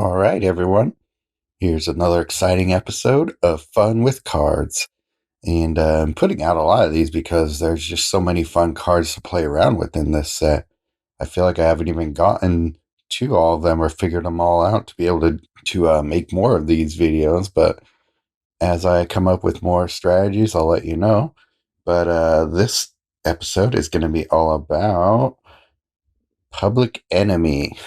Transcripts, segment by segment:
All right, everyone. Here's another exciting episode of Fun with Cards. And I'm putting out a lot of these because there's just so many fun cards to play around with in this set. I feel like I haven't even gotten to all of them or figured them all out to be able to make more of these videos. But as I come up with more strategies, I'll let you know. But this episode is going to be all about Public Enemy.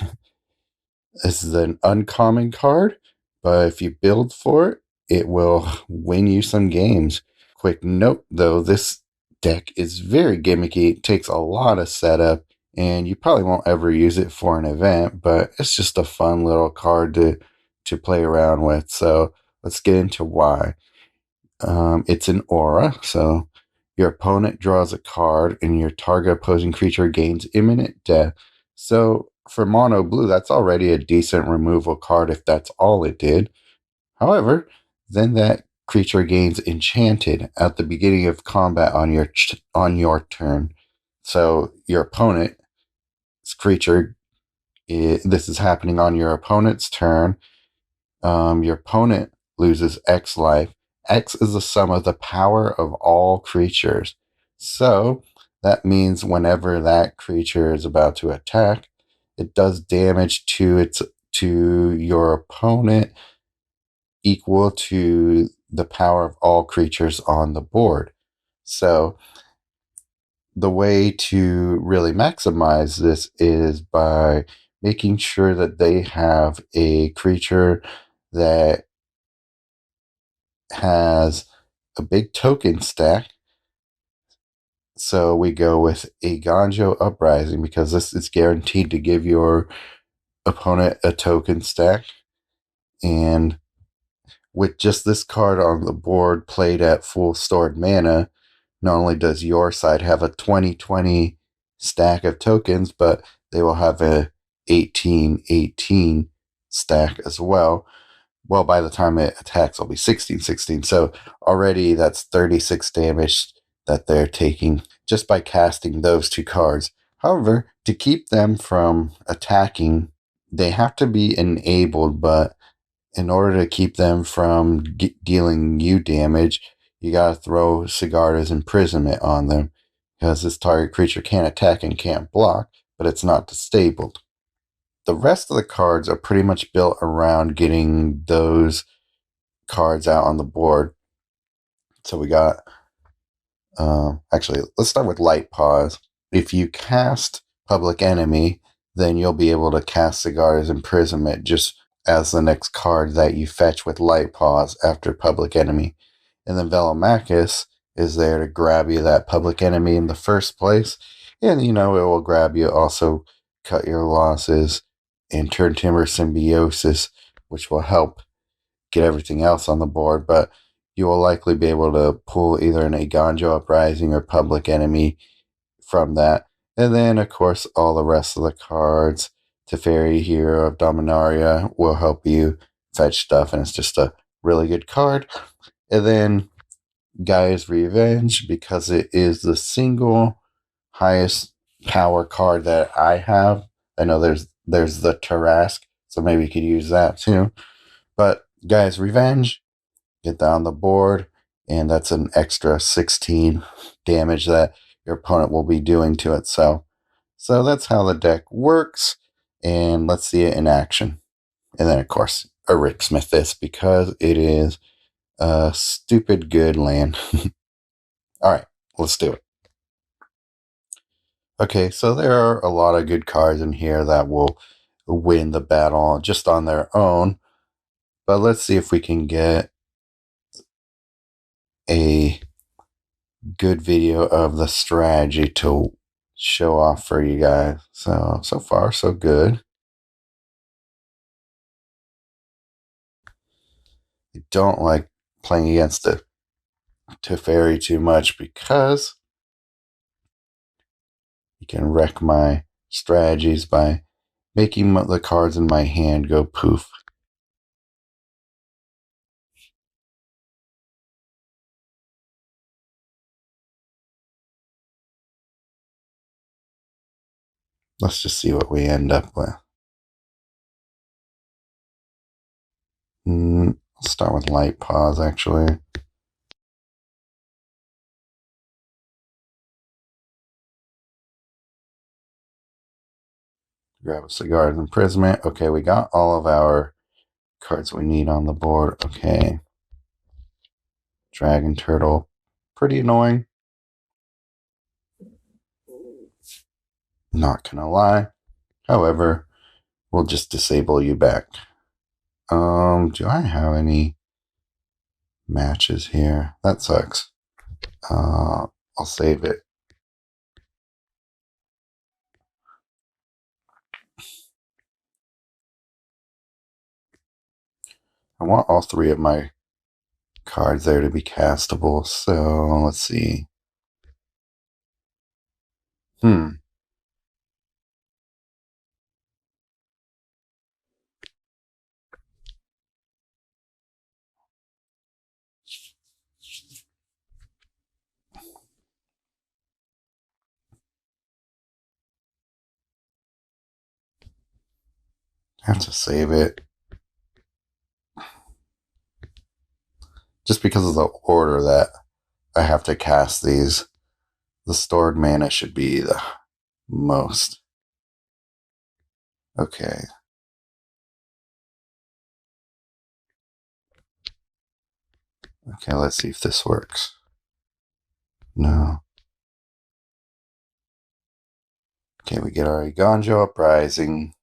This is an uncommon card, but if you build for it, it will win you some games. Quick note though, this deck is very gimmicky. It takes a lot of setup, and you probably won't ever use it for an event, but it's just a fun little card to play around with. So let's get into why. It's an aura, so your opponent draws a card and your target opposing creature gains imminent death. So for mono blue, that's already a decent removal card if that's all it did. However, then that creature gains enchanted at the beginning of combat on your turn. So your opponent's creature, this is happening on your opponent's turn. Your opponent loses X life. X is the sum of the power of all creatures. So that means whenever that creature is about to attack, it does damage to your opponent equal to the power of all creatures on the board. So the way to really maximize this is by making sure that they have a creature that has a big token stack. So we go with a Ganjo Uprising because this is guaranteed to give your opponent a token stack. And with just this card on the board played at full stored mana, not only does your side have a 20/20 stack of tokens, but they will have a 18/18 stack as well. Well, by the time it attacks, it'll be 16/16. So already that's 36 damage that they're taking just by casting those two cards. However, to keep them from attacking, they have to be enabled, but in order to keep them from dealing you damage, you gotta throw Sigarda's Imprisonment on them because this target creature can't attack and can't block, but it's not disabled. The rest of the cards are pretty much built around getting those cards out on the board. So we got, actually, let's start with Light Pause. If you cast Public Enemy, then you'll be able to cast Sigarda's Imprisonment just as the next card that you fetch with Light Pause after Public Enemy. And then Velomachus is there to grab you that Public Enemy in the first place. And, it will grab you, also cut your losses, and turn Timber Symbiosis, which will help get everything else on the board. But you will likely be able to pull either an Aganjo Uprising or Public Enemy from that. And then, of course, all the rest of the cards. Teferi, Hero of Dominaria, will help you fetch stuff, and it's just a really good card. And then Gaia's Revenge, because it is the single highest power card that I have. I know there's the Tarask, so maybe you could use that too. But Gaia's Revenge, get that on the board, and that's an extra 16 damage that your opponent will be doing to itself. So that's how the deck works, and let's see it in action. And then, of course, a Rick Smith this because it is a stupid good land. All right, let's do it. Okay, so there are a lot of good cards in here that will win the battle just on their own. But let's see if we can get a good video of the strategy to show off for you guys. So far, so good. I don't like playing against the Teferi too much because you can wreck my strategies by making the cards in my hand go poof. Let's just see what we end up with. I'll start with light pause, actually. Grab a Cigar's Imprisonment. Okay, we got all of our cards we need on the board. Okay. Dragon Turtle. Pretty annoying. Not gonna lie. However, we'll just disable you back. Do I have any matches here? That sucks. I'll save it. I want all three of my cards there to be castable, so let's see. I have to save it. Just because of the order that I have to cast these. The stored mana should be the most. Okay. Okay, let's see if this works. No. Okay, we get our Ganjo Uprising.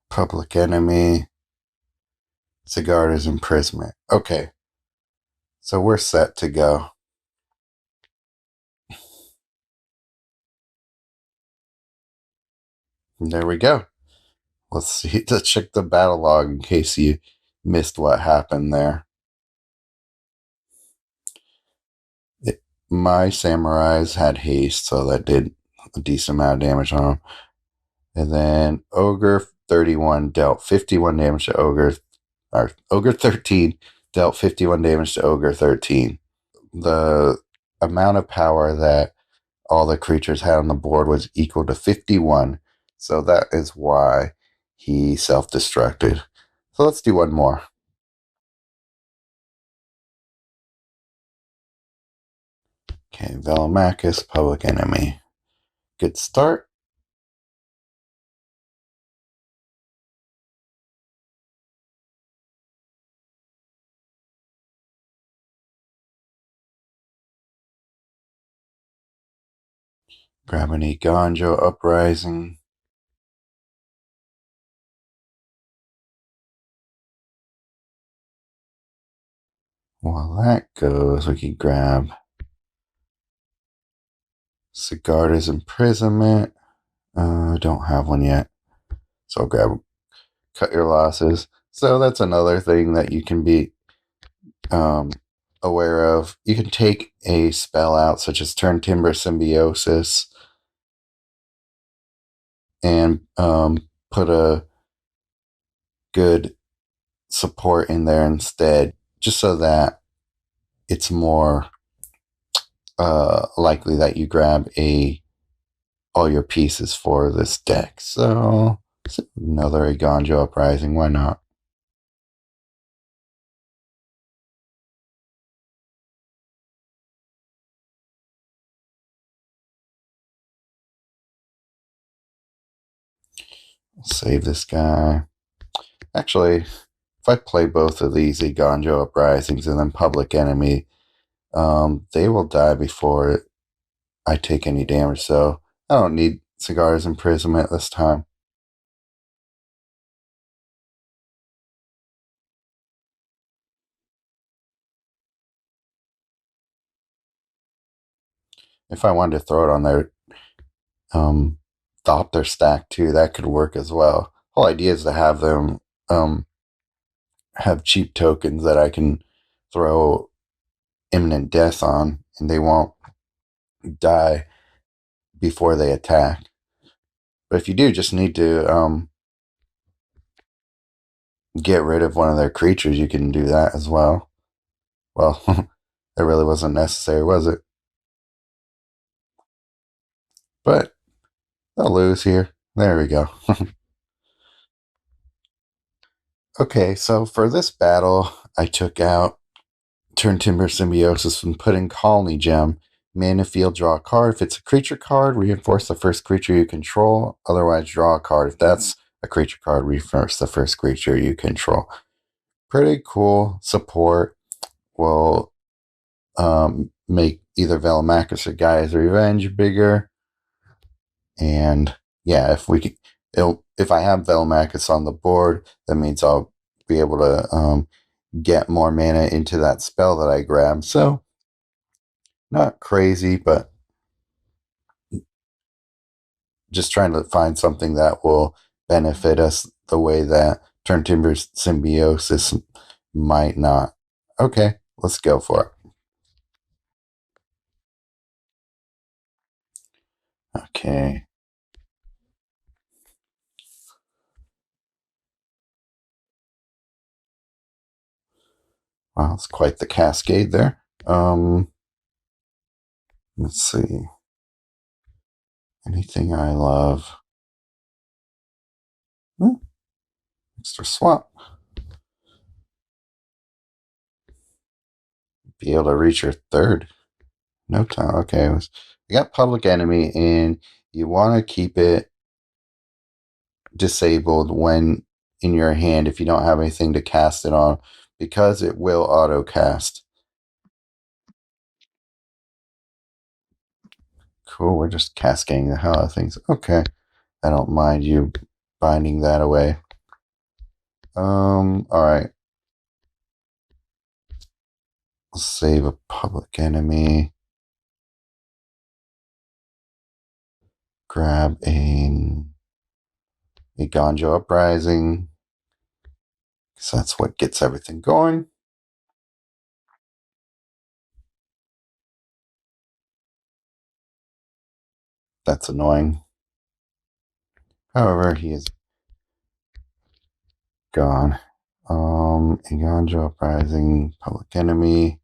Public Enemy. Cigar's Imprisonment. Okay. So we're set to go. And there we go. Let's see. Let's check the battle log in case you missed what happened there. My samurais had haste, so that did a decent amount of damage on them. And then Ogre 31 dealt 51 damage to Ogre, or Ogre 13 dealt 51 damage to Ogre 13. The amount of power that all the creatures had on the board was equal to 51. So that is why he self-destructed. So let's do one more. Okay, Velomachus, Public Enemy. Good start. Grab an Ganjo Uprising. While that goes, we can grab Cigar's Imprisonment. Don't have one yet. So I'll grab Cut Your Losses. So that's another thing that you can be aware of. You can take a spell out, such as Turn Timber Symbiosis, and put a good support in there instead, just so that it's more likely that you grab all your pieces for this deck. So another Ganjo Uprising, why not? Save this guy. Actually, if I play both of these Ganjo Uprisings and then Public Enemy, they will die before I take any damage, so I don't need Cigar's Imprisonment this time. If I wanted to throw it on their Thopter stack too, that could work as well. The whole idea is to have them have cheap tokens that I can throw imminent death on, and they won't die before they attack. But if you do just need to get rid of one of their creatures, you can do that as well. Well, That really wasn't necessary, was it? But they'll lose here. There we go. Okay, so for this battle, I took out Turn Timber Symbiosis and put in Colony Gem. Mana field, draw a card. If it's a creature card, reinforce the first creature you control. Otherwise, draw a card. If that's a creature card, reinforce the first creature you control. Pretty cool support. Will make either Velomachus or Gaia's Revenge bigger. And yeah, if I have Velomachus on the board, that means I'll be able to get more mana into that spell that I grabbed. So not crazy, but just trying to find something that will benefit us the way that Turn Timber Symbiosis might not. Okay, let's go for it. Okay. Well, it's quite the cascade there. Let's see. Anything I love. Extra swap. Be able to reach your third. No time. Okay. You got Public Enemy, and you want to keep it disabled when in your hand if you don't have anything to cast it on, because it will auto cast. Cool. We're just cascading the hell out of things. Okay. I don't mind you binding that away. All right. Let's save a Public Enemy. Grab a Ganjo Uprising, because that's what gets everything going. That's annoying. However, he is gone. A Ganjo Uprising, Public Enemy.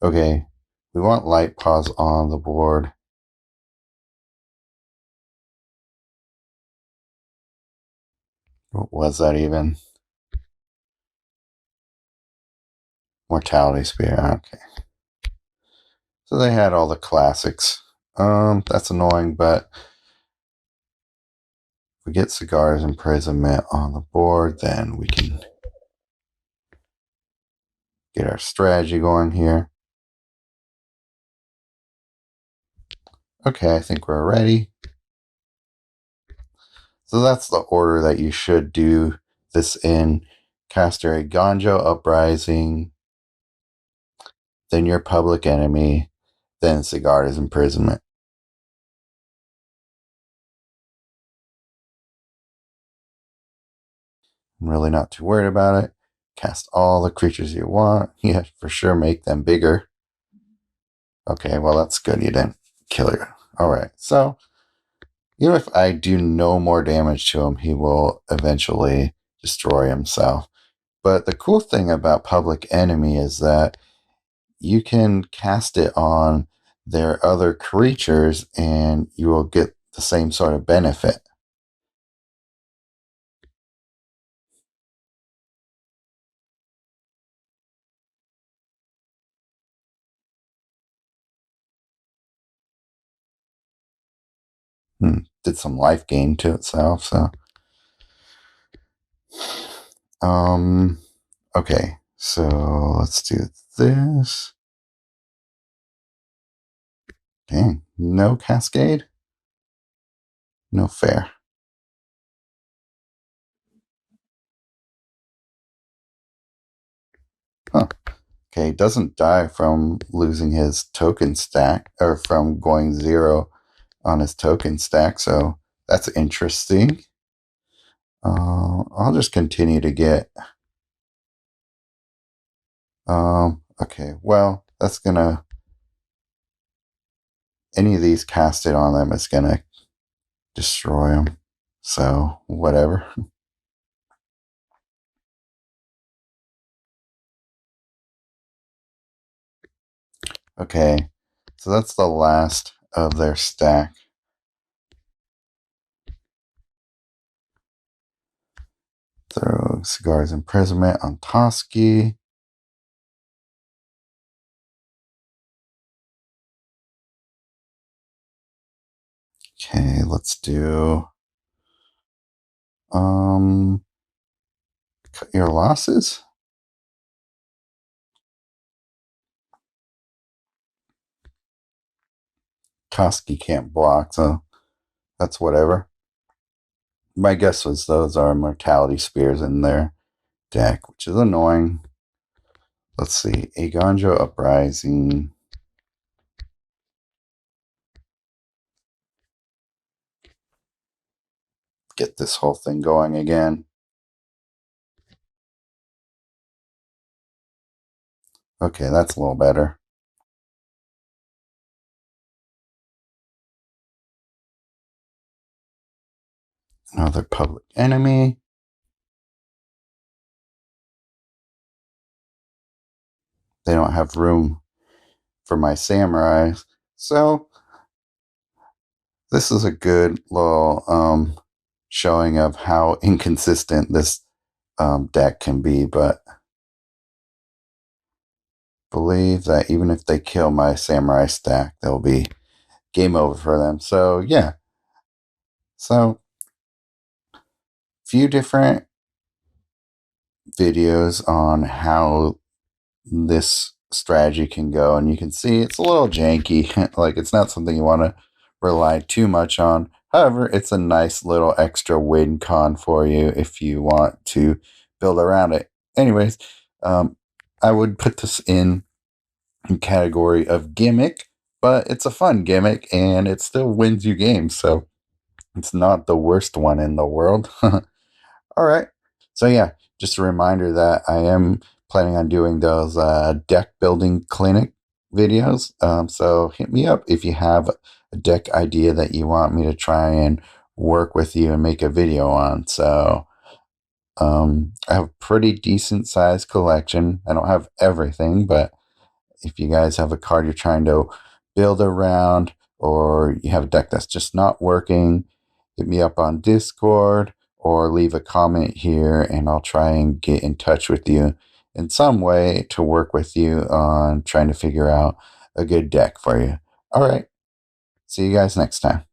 Okay, we want Light Paws on the board. What was that even? Mortality Spear. Okay. So they had all the classics. That's annoying, but if we get Cigar's Imprisonment on the board, then we can get our strategy going here. Okay, I think we're ready. So that's the order that you should do this in. Caster a Ganjo Uprising, then your Public Enemy, then Cigar's Imprisonment. I'm really not too worried about it. Cast all the creatures you want. Yeah, for sure make them bigger. Okay, well, that's good. You didn't kill her. All right, so even if I do no more damage to him, he will eventually destroy himself. But the cool thing about Public Enemy is that you can cast it on their other creatures and you will get the same sort of benefit. Did some life gain to itself, so. Okay, so let's do this. Dang, no cascade? No fair. Huh. Okay, doesn't die from losing his token stack, or from going 0 on his token stack, so that's interesting. I'll just continue to get. Okay, well, that's gonna. Any of these casted on them is gonna destroy them. So, whatever. Okay, so that's the last of their stack. Throw Cigar's Imprisonment on Toski. Okay, let's do cut your losses. Toski can't block, so that's whatever. My guess was those are Mortality Spears in their deck, which is annoying. Let's see. Aganjo Uprising. Get this whole thing going again. Okay, that's a little better. Another Public Enemy. They don't have room for my samurais. So this is a good little showing of how inconsistent this deck can be, but believe that even if they kill my samurai stack, there'll be game over for them. So yeah. So few different videos on how this strategy can go, and you can see it's a little janky. Like, it's not something you want to rely too much on. However, it's a nice little extra win con for you if you want to build around it. Anyways, I would put this in category of gimmick, but it's a fun gimmick and it still wins you games, so it's not the worst one in the world. All right. So yeah, just a reminder that I am planning on doing those deck building clinic videos. So hit me up if you have a deck idea that you want me to try and work with you and make a video on. So I have a pretty decent sized collection. I don't have everything, but if you guys have a card you're trying to build around, or you have a deck that's just not working, hit me up on Discord or leave a comment here and I'll try and get in touch with you in some way to work with you on trying to figure out a good deck for you. All right. See you guys next time.